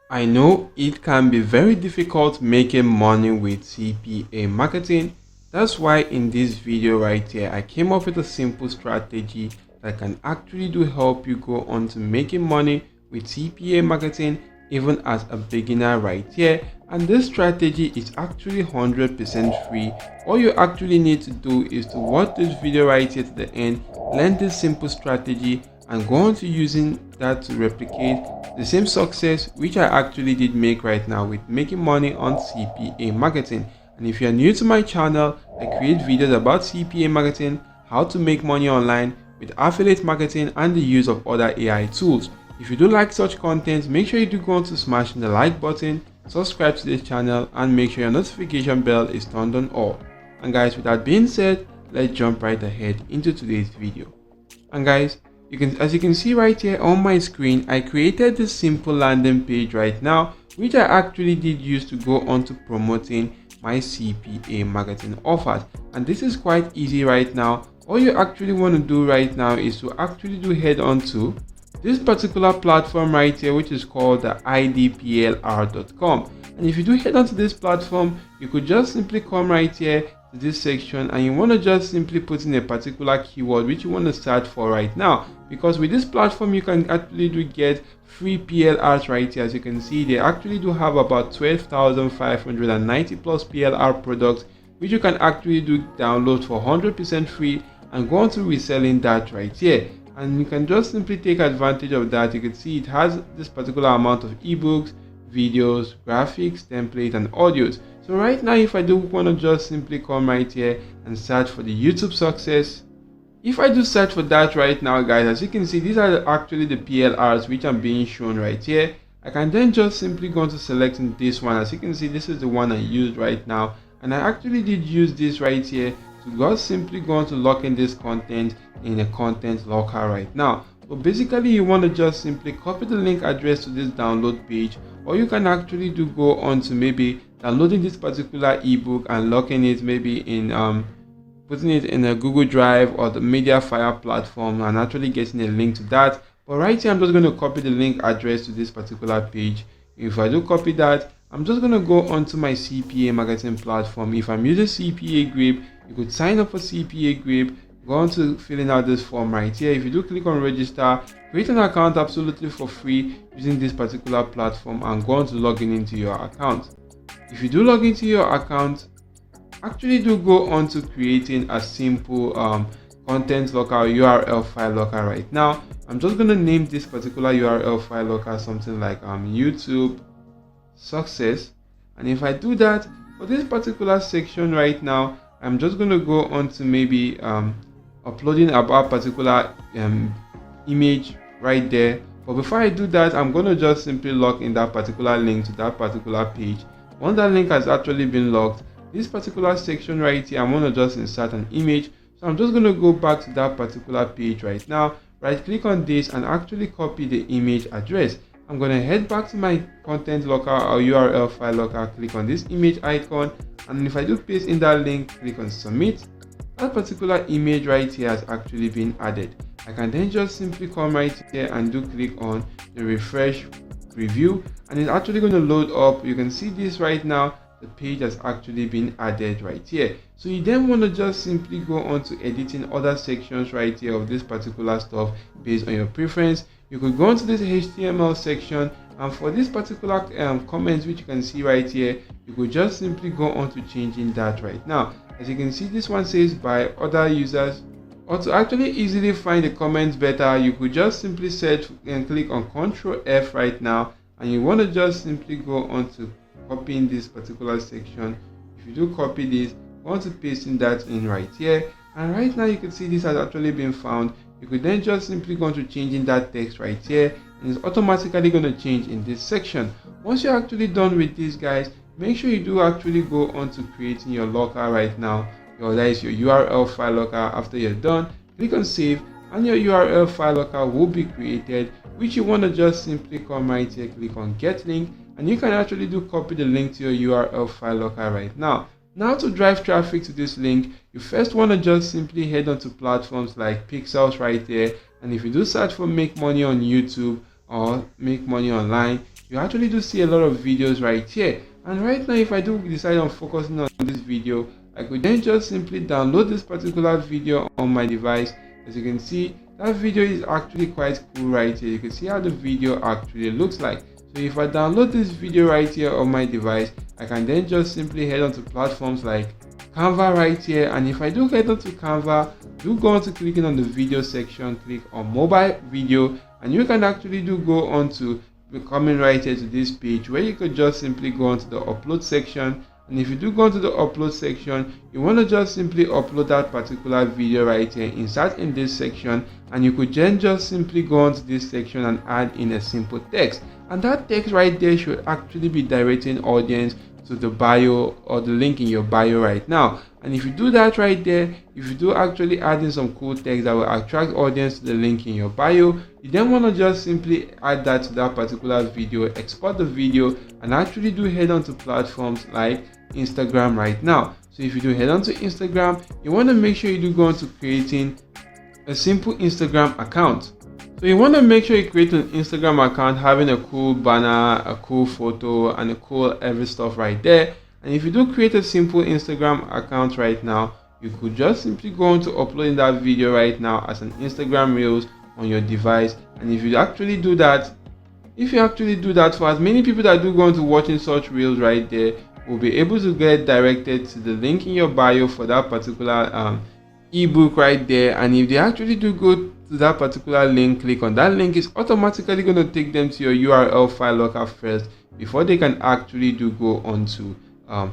I know it can be very difficult making money with CPA marketing. That's why in this video right here, I came up with a simple strategy that can actually do help you go on to making money with CPA marketing even as a beginner right here. And this strategy is actually 100% free. All you actually need to do is to watch this video right here to the end, learn this simple strategy and go on to using that to replicate the same success which I actually did make right now with making money on CPA marketing. And if you are new to my channel, I create videos about CPA marketing, how to make money online with affiliate marketing and the use of other AI tools. If you do like such content, make sure you do go on to smash the like button, subscribe to this channel and make sure your notification bell is turned on all. And guys, with that being said, let's jump right ahead into today's video. And guys, as you can see right here on my screen, I created this simple landing page right now, which I actually did use to go on to promoting my CPA marketing offers. And this is quite easy right now. All you actually want to do right now is to actually head on to this particular platform right here, which is called the idplr.com. And if you do head onto this platform, you could just simply come right here to this section and you want to just simply put in a particular keyword which you want to search for right now, because with this platform you can actually do get free PLRs right here. As you can see, they actually do have about 12,590 plus PLR products which you can actually do download for 100% free and go on to reselling that right here. And you can just simply take advantage of that. You can see it has this particular amount of ebooks, videos, graphics, templates and audios. So right now, if I do want to just simply come right here and search for the YouTube success, if I do search for that right now, guys, as you can see, these are actually the PLRs which are being shown right here. I can then just simply go to selecting this one. As you can see, this is the one I used right now, and I actually did use this right here to just simply go on to lock in this content in a content locker right now. So basically, you want to just simply copy the link address to this download page, or you can actually do go on to maybe downloading this particular ebook and locking it maybe in putting it in a Google Drive or the Mediafire platform and actually getting a link to that. But right here, I'm just going to copy the link address to this particular page. If I do copy that, I'm just going to go onto my CPA marketing platform. If I'm using Cpagrip, you could sign up for Cpagrip. Go on to filling out this form right here. If you do click on register, create an account absolutely for free using this particular platform and go on to log into your account. If you do log into your account, actually do go on to creating a simple content locker URL file locker right now. I'm just going to name this particular URL file locker something like YouTube success. And if I do that for this particular section right now, I'm just going to go on to maybe uploading about particular image right there. But before I do that, I'm going to just simply log in that particular link to that particular page. Once that link has actually been logged, this particular section right here, I'm going to just insert an image. So I'm just going to go back to that particular page right now, right click on this and actually copy the image address. I'm going to head back to my content locker or URL file locker, click on this image icon, and if I do paste in that link, click on submit, that particular image right here has actually been added. I can then just simply come right here and do click on the refresh preview, and it's actually going to load up. You can see this right now, the page has actually been added right here. So you then want to just simply go on to editing other sections right here of this particular stuff based on your preference. You could go into this HTML section, and for this particular comments which you can see right here, you could just simply go on to changing that right now. As you can see, this one says by other users. Or to actually easily find the comments better, you could just simply search and click on Ctrl F right now, and you want to just simply go on to copying this particular section. If you do copy this, go on to pasting that in right here, and right now you can see this has actually been found. You could then just simply go on to changing that text right here, and it's automatically going to change in this section. Once you're actually done with this, guys, make sure you do actually go on to creating your locker right now. That is your URL file locker. After you're done, click on save and your URL file locker will be created, which you want to just simply come right here, click on get link, and you can actually do copy the link to your URL file locker right now. Now to drive traffic to this link, you first want to just simply head onto platforms like Pixels right there, and if you do search for make money on YouTube or make money online, you actually do see a lot of videos right here. And right now, if I do decide on focusing on this video, I could then just simply download this particular video on my device. As you can see, that video is actually quite cool right here. You can see how the video actually looks like. So if I download this video right here on my device, I can then just simply head onto platforms like Canva right here. And if I do head onto Canva, do go on to clicking on the video section, click on mobile video, and you can actually do go on to coming right here to this page where you could just simply go onto the upload section. And if you do go into the upload section, you want to just simply upload that particular video right here, insert in this section, and you could then just simply go onto this section and add in a simple text. And that text right there should actually be directing audience to the bio or the link in your bio right now. And if you do that right there, if you do actually add in some cool text that will attract audience to the link in your bio, you then want to just simply add that to that particular video, export the video, and actually do head on to platforms like Instagram right now. So if you do head on to Instagram, you want to make sure you do go on to creating a simple Instagram account. So you want to make sure you create an Instagram account having a cool banner, a cool photo, and a cool every stuff right there. And if you do create a simple Instagram account right now, you could just simply go on to uploading that video right now as an Instagram Reels on your device. And if you actually do that, for as many people that do go on to watching such Reels right there, will be able to get directed to the link in your bio for that particular ebook right there. And if they actually do go to that particular link, click on that link, it's automatically going to take them to your URL file locker first before they can actually do go on to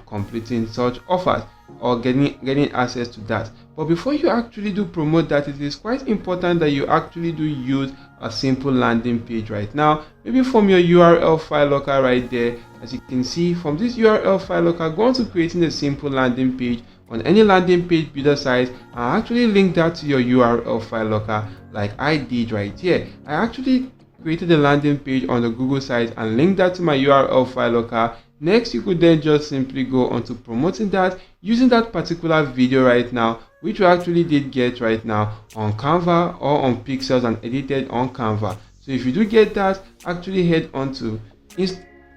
completing such offers or getting access to that. But before you actually do promote that, it is quite important that you actually do use a simple landing page right now. Maybe from your URL file locker right there. As you can see from this URL file locker, go on to creating a simple landing page on any landing page builder site and actually link that to your URL file locker like I did right here. I actually created a landing page on the Google site and linked that to my URL file locker. Next, you could then just simply go on to promoting that using that particular video right now, which we actually did get right now on Canva or on Pixels and edited on Canva. So if you do get that, actually head on to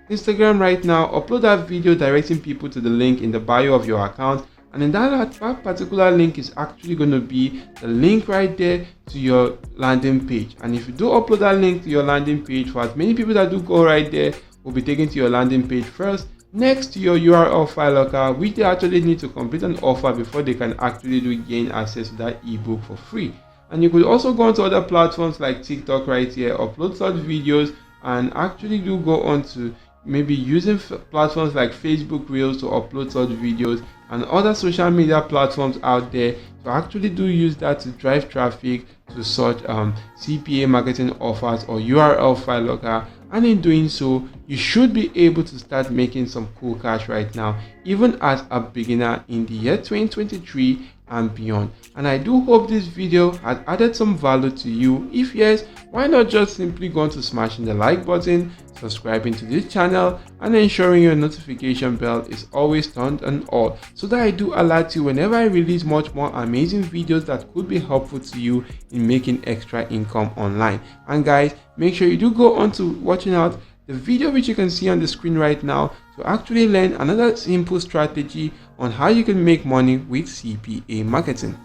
Instagram right now, upload that video directing people to the link in the bio of your account. And then that particular link is actually going to be the link right there to your landing page. And if you do upload that link to your landing page, for as many people that do go right there, will be taken to your landing page first, next to your URL file locker, which they actually need to complete an offer before they can actually do gain access to that ebook for free. And you could also go onto other platforms like TikTok right here, upload such videos, and actually do go on to maybe using platforms like Facebook Reels to upload such videos, and other social media platforms out there to actually do use that to drive traffic to such CPA marketing offers or URL file locker. And in doing so, you should be able to start making some cool cash right now, even as a beginner in the year 2023 and beyond. And I do hope this video has added some value to you. If yes, why not just simply go on to smashing the like button, subscribing to this channel, and ensuring your notification bell is always turned on all, so that I do alert you whenever I release much more amazing videos that could be helpful to you in making extra income online. And guys, make sure you do go on to watching out the video which you can see on the screen right now to actually learn another simple strategy on how you can make money with CPA marketing.